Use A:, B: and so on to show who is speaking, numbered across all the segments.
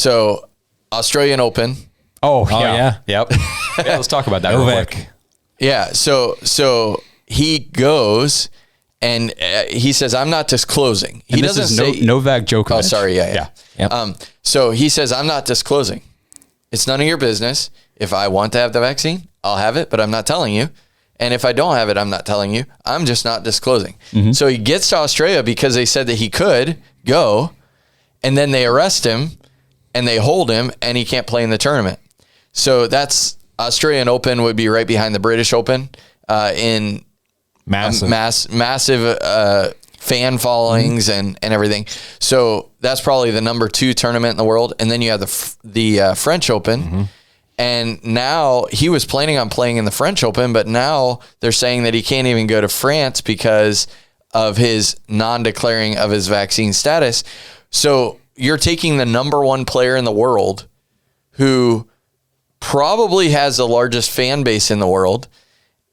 A: So Australian Open.
B: Oh yeah. Yep. Yeah, let's talk about that real quick.
A: Yeah. So he goes and he says, I'm not disclosing. He doesn't say
B: Novak Djokovic.
A: Oh, sorry. Yeah.
B: Yep.
A: So he says, I'm not disclosing. It's none of your business. If I want to have the vaccine, I'll have it, but I'm not telling you. And if I don't have it, I'm not telling you. I'm just not disclosing. Mm-hmm. So he gets to Australia because they said that he could go, and then they arrest him and they hold him and he can't play in the tournament. So that's Australian Open would be right behind the British Open in massive fan followings and everything. So that's probably the number 2 tournament in the world. And then you have the French Open. Mm-hmm. And now he was planning on playing in the French Open, but now they're saying that he can't even go to France because of his non-declaring of his vaccine status. So you're taking the number 1 player in the world who probably has the largest fan base in the world,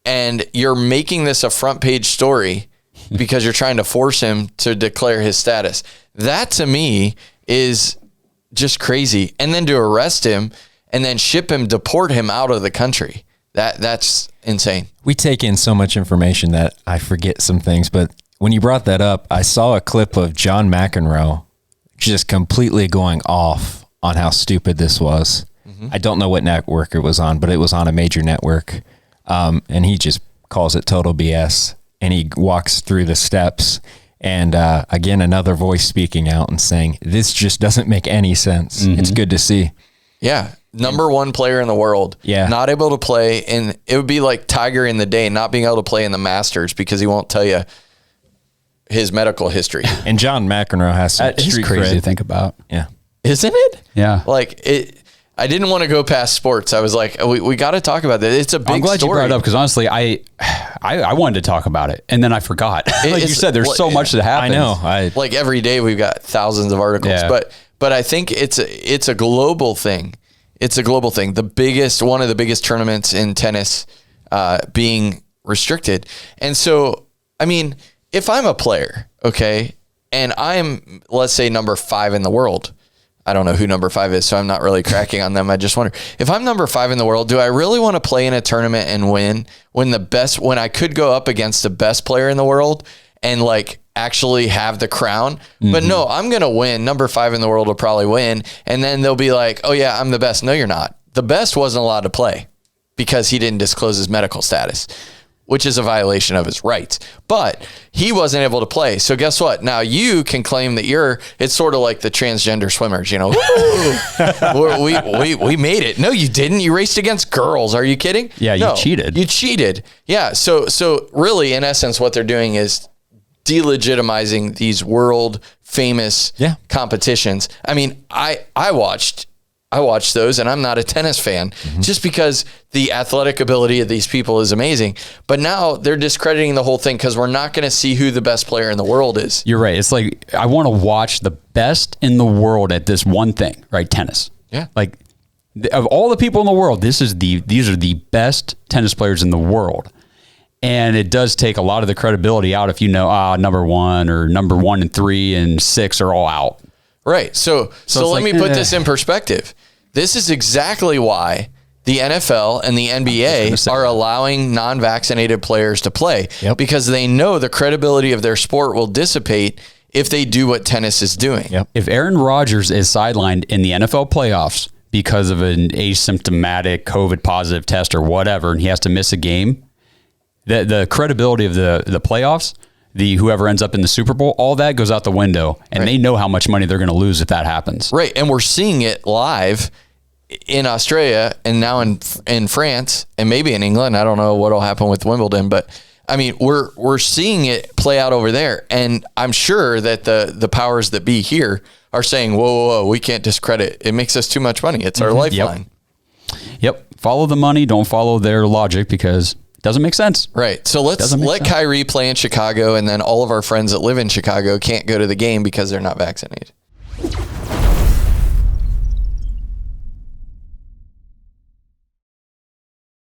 A: and you're making this a front page story because you're trying to force him to declare his status. That to me is just crazy. And then to arrest him and then ship him, deport him out of the country. That's insane.
C: We take in so much information that I forget some things, but when you brought that up, I saw a clip of John McEnroe just completely going off on how stupid this was. Mm-hmm. I don't know what network it was on, but it was on a major network. And he just calls it total BS. And he walks through the steps. And again, another voice speaking out and saying, this just doesn't make any sense. Mm-hmm. It's good to see.
A: Yeah. Number 1 player in the world.
C: Yeah.
A: Not able to play. And it would be like Tiger in the day, not being able to play in the Masters because he won't tell you his medical history.
C: And John McEnroe has some street
B: crazy
C: cred
B: to think about.
C: Yeah.
A: Isn't it?
B: Yeah.
A: Like I didn't want to go past sports. I was like, we got to talk about that. It's a big story.
B: I'm glad you brought it up because honestly, I wanted to talk about it and then I forgot. Like you said, there's so much that happens.
C: I know.
A: Like every day we've got thousands of articles,
B: Yeah.
A: but I think it's a global thing. It's a global thing. One of the biggest tournaments in tennis being restricted. And so, I mean, if I'm a player, okay, and I'm, let's say, number 5 in the world, I don't know who number 5 is, so I'm not really cracking on them. I just wonder, if I'm number 5 in the world, do I really want to play in a tournament and win when I could go up against the best player in the world and like actually have the crown? Mm-hmm. But no, I'm going to win. Number 5 in the world will probably win. And then they'll be like, oh yeah, I'm the best. No, you're not. The best wasn't allowed to play because he didn't disclose his medical status, which is a violation of his rights. But he wasn't able to play. So guess what? Now you can claim that it's sort of like the transgender swimmers, you know, we made it. No, you didn't. You raced against girls. Are you kidding?
B: Yeah,
A: no,
B: you cheated.
A: You cheated. Yeah. So really, in essence, what they're doing is delegitimizing these world famous competitions. I mean, I watched those, and I'm not a tennis fan, just because the athletic ability of these people is amazing. But now they're discrediting the whole thing because we're not going to see who the best player in the world is.
B: You're right. It's like, I want to watch the best in the world at this one thing, right? Tennis.
A: Yeah.
B: Like, of all the people in the world, these are the best tennis players in the world. And it does take a lot of the credibility out if you know, number 1 or number 1 and 3 and 6 are all out.
A: Right. So let me put this in perspective. This is exactly why the NFL and the NBA are allowing non-vaccinated players to play, because they know the credibility of their sport will dissipate if they do what tennis is doing.
C: Yep.
B: If Aaron Rodgers is sidelined in the NFL playoffs because of an asymptomatic COVID positive test or whatever, and he has to miss a game, the credibility of the playoffs, whoever ends up in the Super Bowl, all that goes out the window, and they know how much money they're going to lose if that happens.
A: Right, and we're seeing it live in Australia and now in France and maybe in England. I don't know what'll happen with Wimbledon, but I mean, we're seeing it play out over there, and I'm sure that the powers that be here are saying, whoa, we can't discredit. It makes us too much money. It's our lifeline.
B: Yep. Follow the money. Don't follow their logic because it doesn't make sense.
A: Right. So let's let Kyrie play in Chicago, and then all of our friends that live in Chicago can't go to the game because they're not vaccinated.